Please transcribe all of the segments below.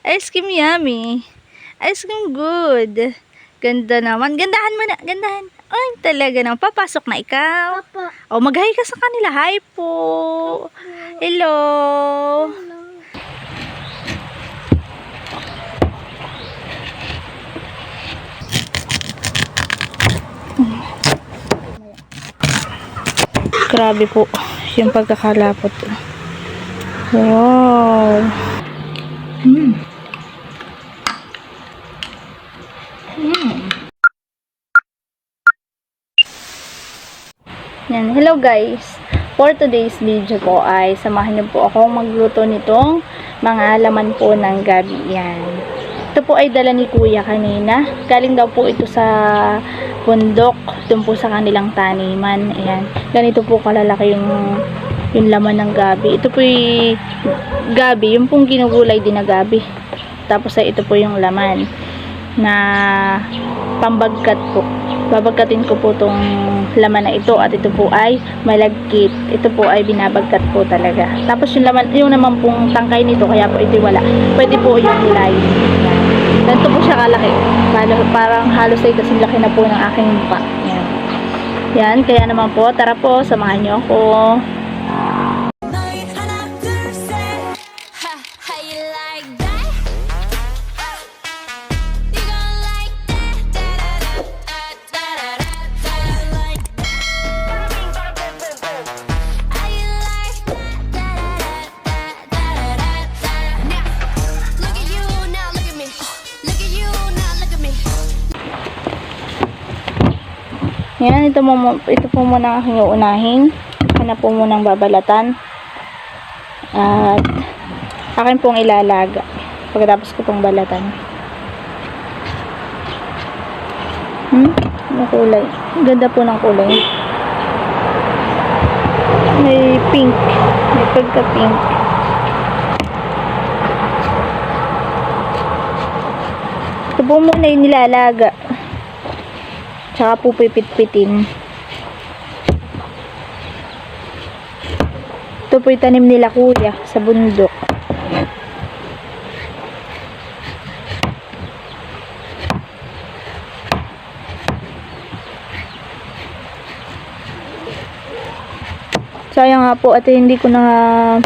Ice cream yummy. Ice cream good. Ganda naman. Gandahan mo na. Gandahan. Ay, talaga naman. Papasok na ikaw. Papa. O, mag-hi ka sa kanila. Hi po. Hello. Grabe po yung pagkakalapot. Wow. Yan. Hello guys. For today's video po ay samahan niyo po akong magluto nitong mga laman po ng gabi. Yan. Ito po ay dala ni Kuya kanina. Galing daw po ito sa bundok. Doon po sa kanilang taniman. Ayan. Ganito po kalalaki yung laman ng gabi. Ito po yung gabi. Yung pong ginugulay din na gabi. Tapos ay ito po yung laman na pambagkat po. Babagkatin ko po tong laman na ito at ito po ay malagkit. Ito po ay binabagkat po talaga. Tapos yung laman, yung naman pong tangkay nito kaya po ito wala. Pwede po yung hilay. Ganito po siya kalaki. Parang halos ay kasing laki na po ng aking mukha. Yan. Yan, kaya naman po, tara po, samahan niyo ako. Yan, ito po muna ang aking uunahin. Hanap po munang babalatan. At akin pong ilalaga. Pagkatapos ko pong balatan. Ano kulay? Ganda po ng kulay. May pink. May pagka-pink. Ito po muna yung nilalaga. Tsaka po pipit-pitin. Ito po yung tanim nila Kuya sa bundok. Sayang nga po at hindi ko na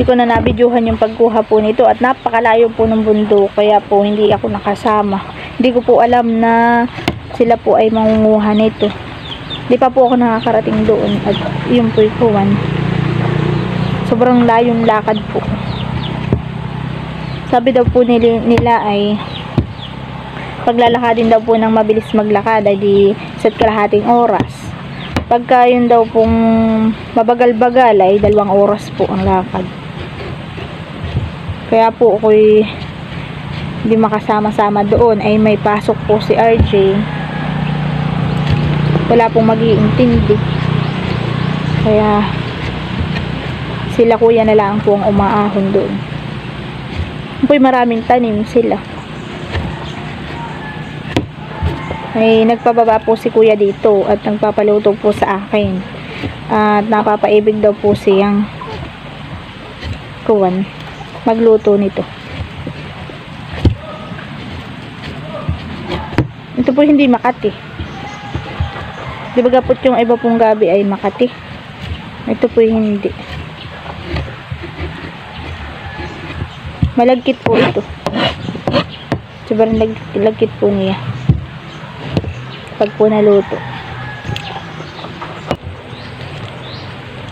nabidyohan yung pagkuha po nito at napakalayo po ng bundok kaya po hindi ako nakasama. Hindi ko po alam na sila po ay mangunguha nito. Di pa po ako nakakarating doon at yun po ikuwan. Sobrang layong lakad po. Sabi daw po nila ay paglalakadin daw po ng mabilis maglakad ay di isa't kalahating oras. Pagka yun daw pong mabagal-bagal ay 2 oras po ang lakad. Kaya po ako'y hindi makasama-sama doon ay may pasok po si RJ. Wala pong mag-iintindi. Kaya sila Kuya na lang po ang umaahon doon. Po'y maraming tanim sila. Ay nagpababa po si Kuya dito at nagpapaluto po sa akin. At napapaibig daw po siyang kuwan magluto nito. Ito po hindi Makati. Di ba gapot yung iba pong gabi ay Makati? Ito po hindi. Malagkit po ito. Sobrang lagkit po niya. Pag po naluto.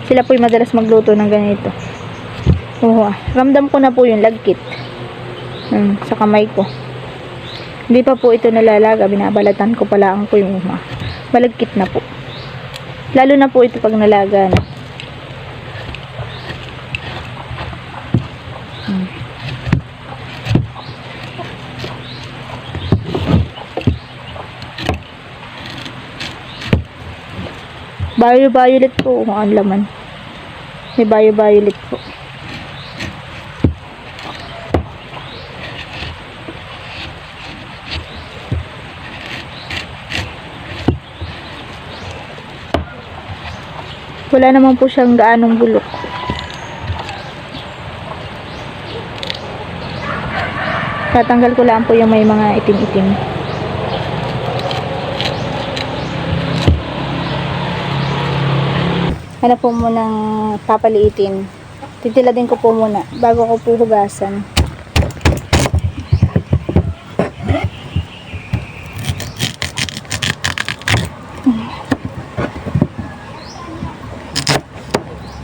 Sila po yung madalas magluto ng ganito. Ramdam ko na po yung lagkit. Sa kamay ko. Hindi pa po ito nalalaga. Binabalatan ko pala ang po yung malagkit na po. Lalo na po ito pag nalaga na. Violet po ang laman. May violet po. Wala naman po siyang gaanong bulok. Tatanggal ko lang po yung may mga itim-itim. Hanap po munang papaliitin. Titiladin ko po muna bago ko po hugasan.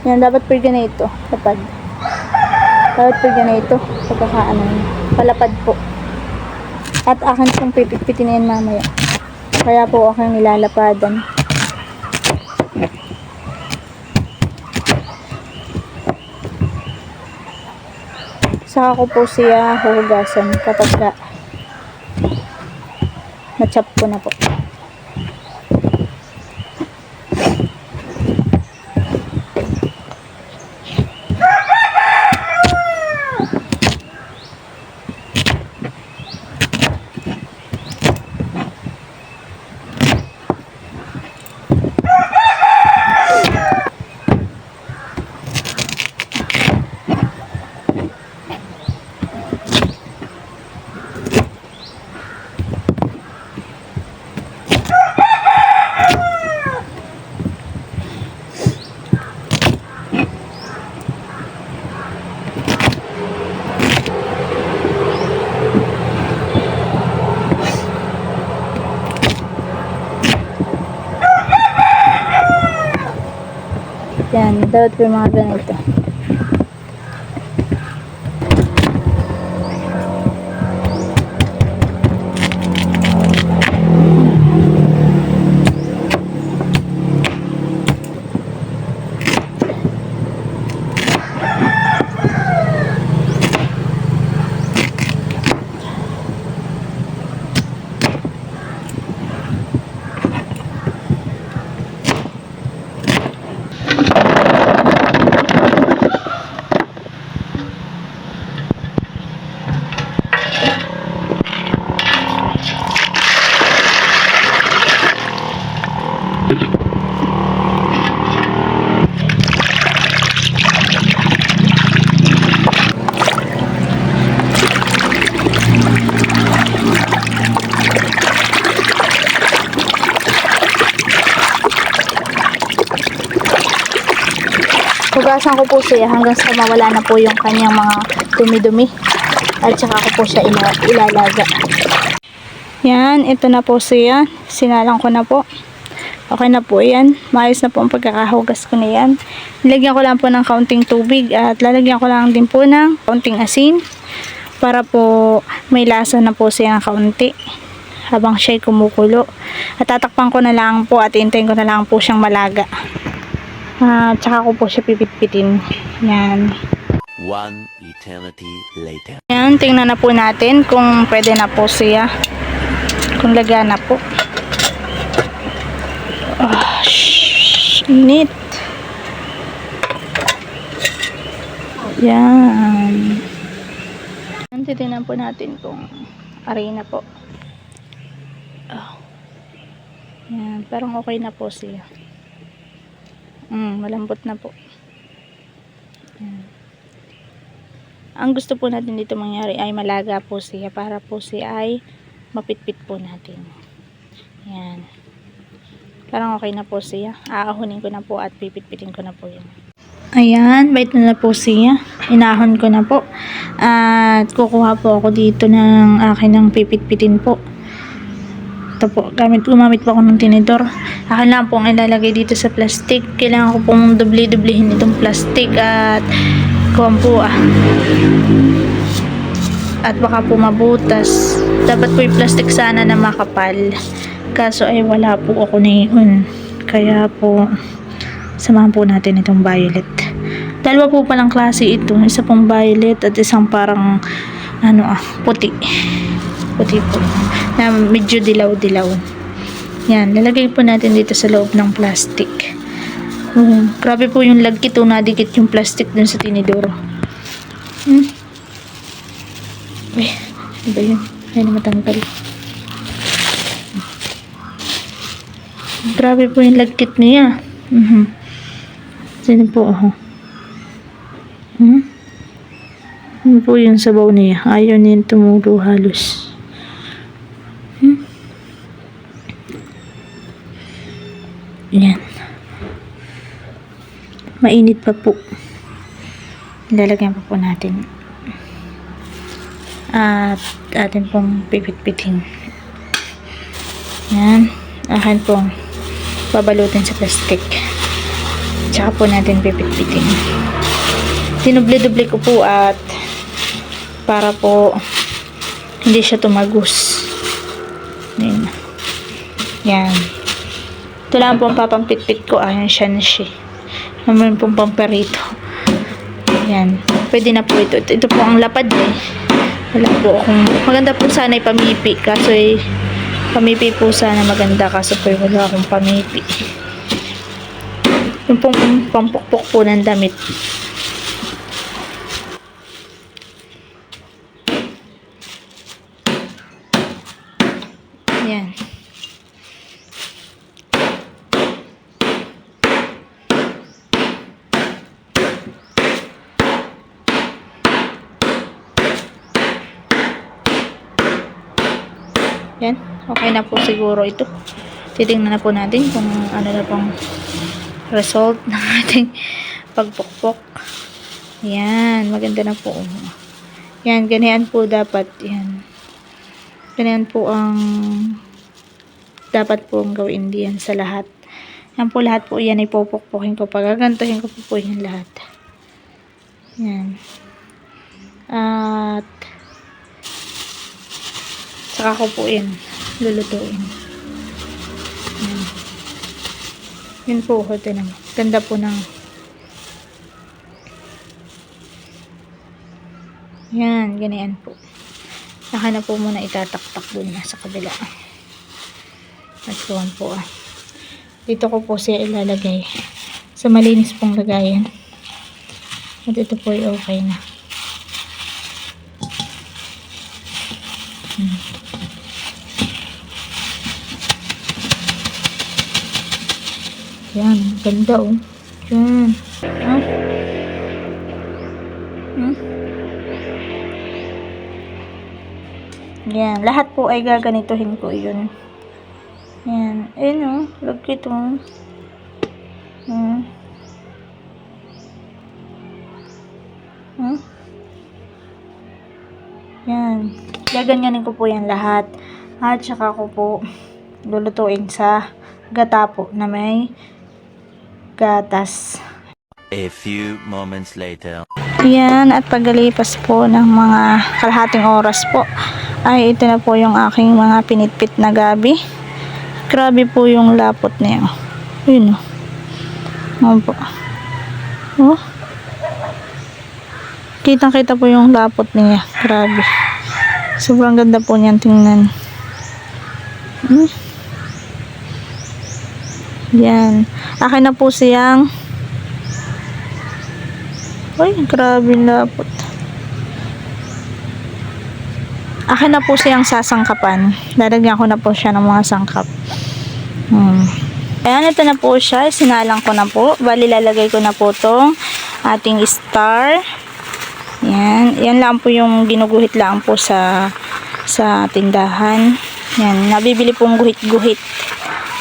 Yan, dapat po ganito. Lapad. Dapat po ganito. Pagkakaano yun. Palapad po. At akin pong pipit-pitin yan mamaya. Kaya po aking nilalapadan. Saka ko po siya huhugasan kapag na-chop ko na po. Yan, dapat po yung mga ganito. Hugasan ko po siya hanggang sa mawala na po yung kanyang mga dumi-dumi. At saka ko po siya ilalaga. Yan, ito na po siya. Sinalang ko na po. Okay na po yan. Maayos na po ang pagkakahugas ko na yan. Nilagyan ko lang po ng kaunting tubig at lalagyan ko lang din po ng kaunting asin para po may lasa na po siya ng kaunti habang siya'y kumukulo. At tatakpan ko na lang po at hintayin ko na lang po siyang malaga. Tsaka ko po siya pipit-pitin. Yan. One eternity later. Yan, tingnan na po natin kung pwede na po siya. Kung laga na po. Init. Yan. Titingnan po natin kung arena po. Yan, parang okay na po siya. Malambot na po. Yan. Ang gusto po natin dito mangyari ay malaga po siya para po siya ay mapitpit po natin. Yan. Parang okay na po siya. Aahonin ko na po at pipitpitin ko na po yan. Ayan, bait na po siya. Inahon ko na po. At kukuha po ako dito ng akin ng pipitpitin po. Ito po, gumamit po ako ng tinidor. Akin lang po ang ilalagay dito sa plastic. Kailangan ko pong dubli-dublihin itong plastic at kuwan po at baka po mabutas. Dapat po yung plastic sana na makapal. Kaso ay wala po ako ngayon. Kaya po samahan po natin itong violet. Dalawa po palang klase ito. Isa pong violet at isang parang puti. Puti po. Na medyo dilaw-dilaw. Yan. Lalagay po natin dito sa loob ng plastic. Grabe po yung lagkit. Nadikit yung plastic dun sa tinidor. Ano ba yun? Ayun na matanggal. Grabe po yung lagkit niya. Sino po ako? Yun po yung sabaw niya. Ayaw niya tumulo halos. Yan. Mainit pa po. Lalagyan pa po natin. At atin pong pipit-pitin. Yan. Akin pong babalutin sa plastic. Tsaka po natin pipit-pitin. Dinubli-dubli ko po at para po hindi siya tumagus. Yan. Yan. Ito lang pong papampit-pit ko. Ayan siya na siya. Naman pong pamperito. Yan. Pwede na po ito. Ito po ang lapad eh. Wala po akong... Maganda po sana pamipi. Kaso pamipi po sana maganda. Kaso po wala akong pamipi. Yung pong pampukpok po ng damit. Yan. Yan. Okay na po siguro ito. Titingnan na po natin kung ano na pong result ng ating pagpukpok. Yan. Maganda na po. Yan. Ganyan po dapat. Yan. Ganyan po ang dapat pong gawin diyan sa lahat. Yan po lahat po. Yan ipupukpukin ko. Pagagantuhin ko po yan lahat. Yan. At saka ko po yan lulutuin. Yan. Yun po. Ito naman. Ganda po ng yan. Ganyan po. Saka na po muna itataktak dun sa kabila. At yun po dito ko po siya ilalagay sa malinis pong lagayan. At ito po ay okay na. Yan, ganda oh. Yan. Yan, lahat po ay gaganituhin ko yun. Yan, ayun oh, lagkit oh. Yan, gaganyanin ko po yan lahat. At saka ko po lulutuin sa gata po na may gatas. A few moments later. Yan, at paggalipas po ng mga kalahating oras po ay ito na po yung aking mga pinitpit na gabi. Grabe po yung lapot niya. Yun oh. Po. Oh. Kitang-kita po yung lapot niya. Grabe. Sobrang ganda po niyan tingnan. Yan. Akin na po siyang grabe lapot. Akin na po siyang sasangkapan. Lalagyan ko na po siya ng mga sangkap. Ayan, ito na po siya. Sinalang ko na po. Bali, lalagay ko na po tong ating star. Yan. Yan lang po yung ginuguhit lang po sa tindahan. Yan. Nabibili pong guhit-guhit.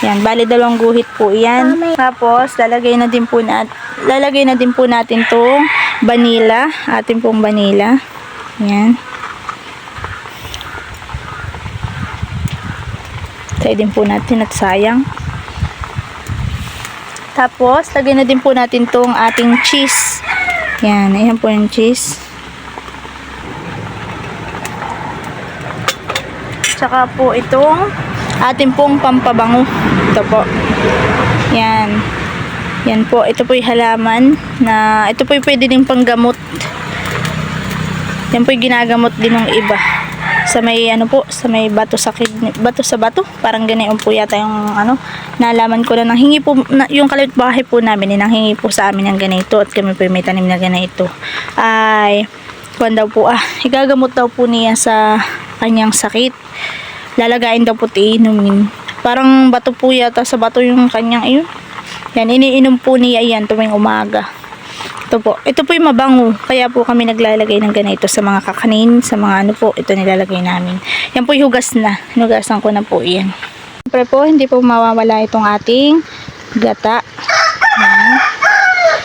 Yan. Bali, 2 guhit po yan. Tapos, lalagay na din po natin tong vanilla. Ating pong vanilla. Yan. Try din po natin at sayang. Tapos, lagay na din po natin tong ating cheese. Yan. Ayan po yung cheese. Tsaka po itong ating pong pampabango. Ito po. Yan. Yan po. Ito po yung halaman na ito po yung pwede din panggamot. Yan po yung ginagamot din ng iba. Sa may sa may bato sa kidney, bato sa bato, parang ganoon po yata yung nalaman ko na nanghingi po yung kapitbahay po namin, nanghingi po sa amin ng ganito at kami po may tanim na ganito. Ay kuwan daw po igagamot daw po niya sa kanyang sakit. Lalagayin daw po iinumin. Parang bato po yata sa bato yung kanyang iyon. Yan, iniinom po niya yan tuwing umaga. Ito po. Ito po yung mabango. Kaya po kami naglalagay ng ganito sa mga kakanin, sa mga ano po. Ito nilalagay namin. Yan po yung hugas na. Hinugasan ko na po yan. Siyempre po, hindi po mawawala itong ating gata. Yan.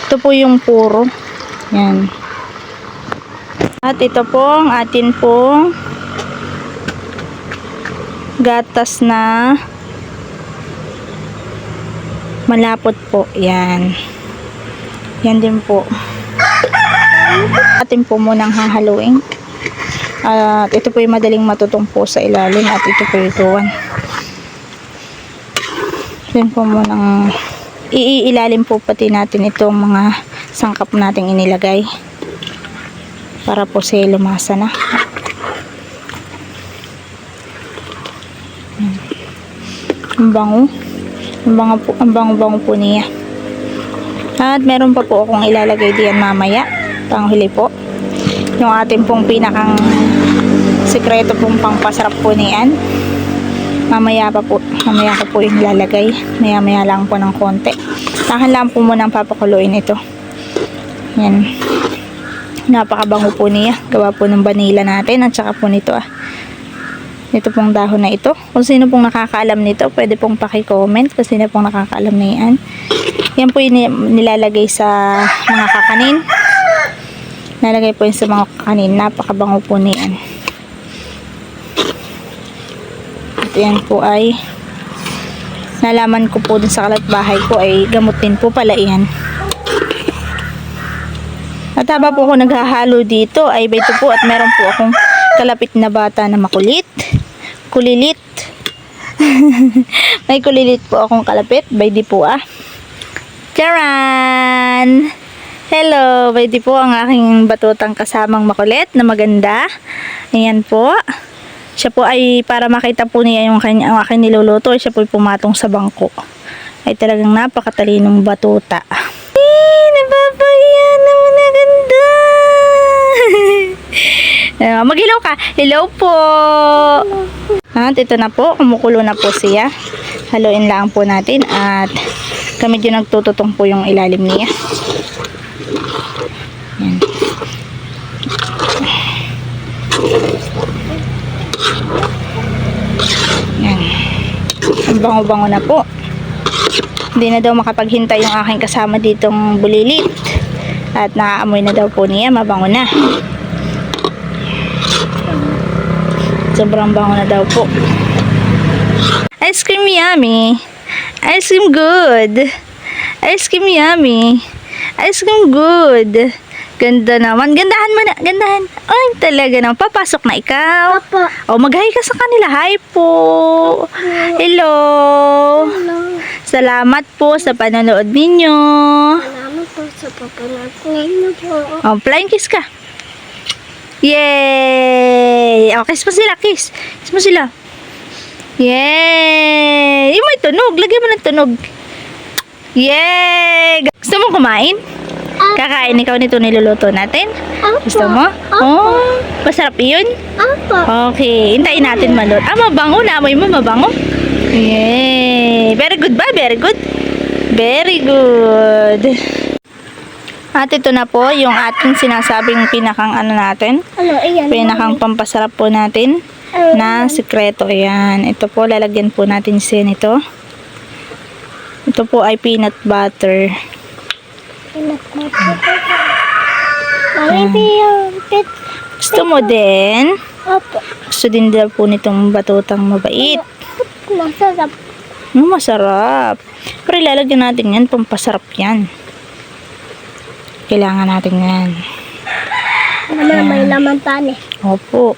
Ito po yung puro. Yan. At ito po ang atin pong gatas na malapot po. Yan. Yan din po. Atin po munang hahaluin. At ito po yung madaling matutong po sa ilalim. At ito po yung tuwan. Yan po munang iilalim po pati natin itong mga sangkap nating inilagay. Para po siya lumasa na. Ang bango. Ang bango po niya. At meron pa po akong ilalagay diyan mamaya. Panghuli po. Yung ating pong pinakang sikreto pong pangpasarap po niyan. Mamaya pa po. Mamaya ko po yung ilalagay. Maya lang po ng konti. Tahan lang po muna ang papakuluin ito. Yan. Napakabango po niya. Gawa po ng vanilla natin. At saka po nito ito pong dahon na ito. Kung sino pong nakakaalam nito, pwede pong paki-comment kung sino pong nakakaalam na yan. Yan po yung nilalagay sa mga kakanin. Nalagay po yun sa mga kakanin. Napakabango po niyan. At yan po ay nalaman ko po dun sa kalatbahay ko ay gamot din po pala yan. At habang po ako naghahalo dito ay ito po at meron po akong kalapit na bata na makulit. Kulilit. May kulilit po akong kalapit. Baydi po Charan! Hello! Baydi po ang aking batutang kasamang makulit na maganda. Ayan po. Siya po ay para makita po niya yung ang aking niluluto. Siya po ay pumatong sa bangko. Ay talagang napakatalinong batuta. Nababayan naman na ganda! Mag-hello ka. Hello po. At ito na po. Kumukulo na po siya. Haluin lang po natin. At medyo nagtututong po yung ilalim niya. Yan. Yan. Ang bango-bango na po. Hindi na daw makapaghintay yung aking kasama ditong bulilit. At naaamoy na daw po niya. Mabango na. Sobrang bango na daw po. Ice cream yummy. Ice cream good. Ice cream yummy. Ice cream good. Ganda naman. Gandahan mo na. Gandahan. Ay, talaga naman. Papasok na ikaw. Papa. O, mag-hi ka sa kanila. Hi po. Hello. Salamat po sa panonood ninyo. Salamat po sa papanood ninyo po. O, flying kiss ka. Yay! O, kiss mo sila. Kiss. Kiss mo sila. Yay! Yung may tunog. Lagyan mo ng tunog. Yay! Gusto mo kumain? Kakain ikaw nito niluluto natin? Gusto mo? Oh, masarap yun? Apa. Okay, hintayin natin malot. Mabango. Naamoy mo, mabango? Yay! Very good ba? Very good? Very good. At ito na po yung ating sinasabing pinakang ano natin. Ano, iyan. Pinakang pampasarap po natin na sikreto. Ayan. Ito po, lalagyan po natin siya nito. Ito po ay peanut butter. Peanut butter. Maybe pit. Gusto mo din? Apa. Gusto din daw po nitong batutang mabait. Masarap. Masarap. Pero ilalagyan natin yan, pampasarap yan. Kailangan natin yan. May laman pa ni. Opo.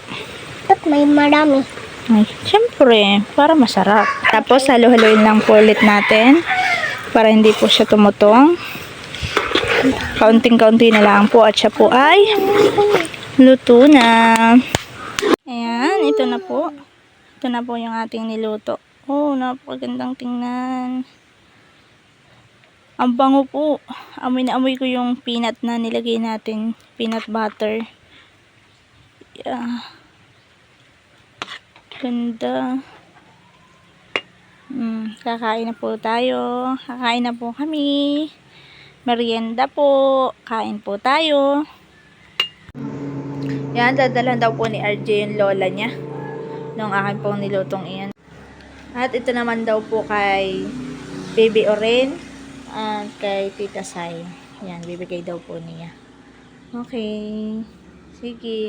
At may marami. Ay, syempre, para masarap. Tapos, halo-haloin lang po ulit natin. Para hindi po siya tumutong. Kaunting-kaunti na lang po. At siya po ay luto na. Ayan, ito na po. Ito na po yung ating niluto. Oh, napakagandang tingnan. Ang bango po. Amoy na amoy ko yung peanut na nilagay natin. Peanut butter. Yeah. Ganda. Kakain na po tayo. Kakain na po kami. Merienda po. Kain po tayo. Yan, dadalhan daw po ni RJ yung lola niya. Nung akin pong nilutong iyan. At ito naman daw po kay Baby Oren at kay Tita Sai. Yan, bibigay daw po niya. Okay. Sige.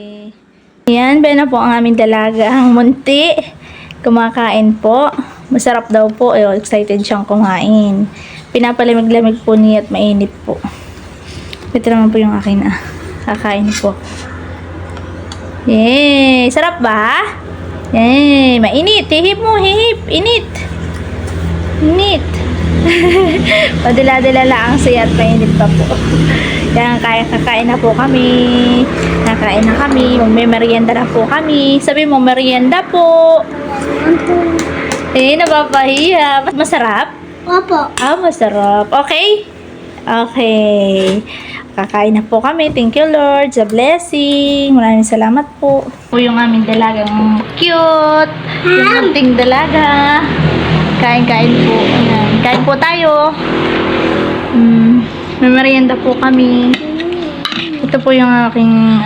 Yan, na po ang aming dalagang munti. Kumakain po. Masarap daw po. Excited siyang kumain. Pinapalamig-lamig po niya at mainit po. Ito naman po yung akin kakain po. Yay! Sarap ba? Yay! Mainit. Hihip mo. Hihip. Init. Init. Padila-dila lang siya at mainit pa po. Yan, kakain na po kami. Kakain na kami. Magme-merienda na po kami. Sabi mo, merienda po. Napapahiya. Masarap? Opo. Masarap. Okay? Okay. Kakain na po kami. Thank you, Lord, sa blessing. Maraming salamat po. Po yung aming dalagang cute. Yung ating dalaga. Kain-kain po. Ayan. Kain po tayo. May merienda po kami. Ito po yung aking,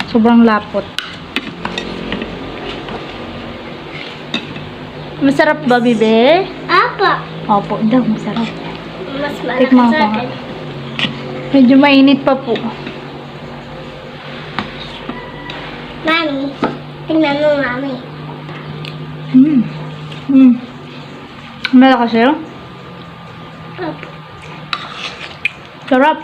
sobrang lapot. Masarap ba, Bibe? Opo. Opo, daw, masarap. Mas Tikman ko nga. Medyo mainit pa po. Mami, tingnan mo, Mami. Malakas yun? Opo. Sarap.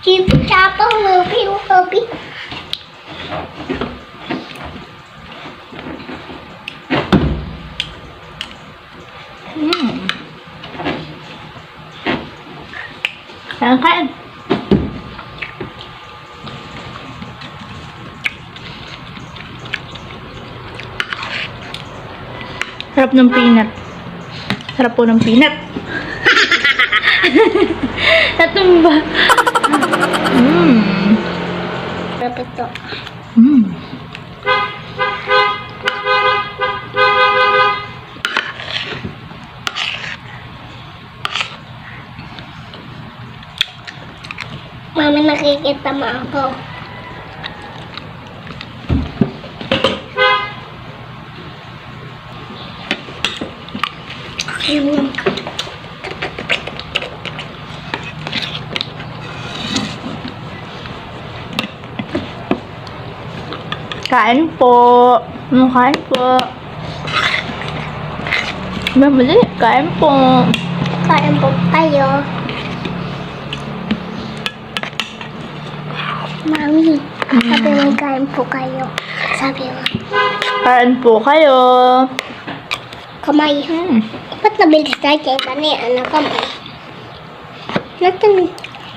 Chipang lupi. Kain. Sarap ng peanut. Sarap po ng peanut. Natumba. Sarap ito. Mami, nakikita mo ako. Kain po. Kain po. Mamali, kain po. Kain po kayo. Mami, sabi mo kain po kayo. Sabi mo. Kain po kayo. Kamay. Ba't nabilis tayo kay kani? Ano kamay? Natin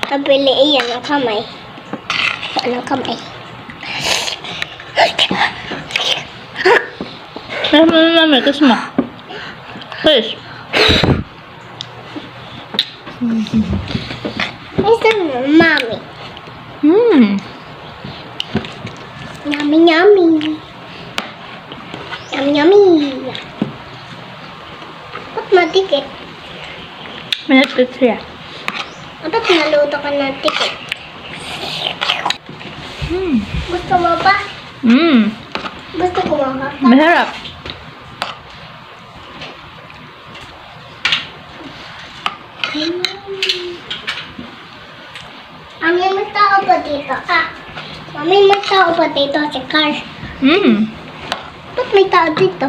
nabili iyan ang kamay. Ano kamay? Mami, kiss mo. Kiss. Listen mo, Mami. Yummy, yummy. Yummy, yummy. Ba't matikit? Manatid siya. Ba't naluto ka ng tikit? Gusto mo ba? Gusto ko ba? Masarap. Mami, may tao pa dito. Mami, may tao pa dito si Carl. Ba't may tao dito?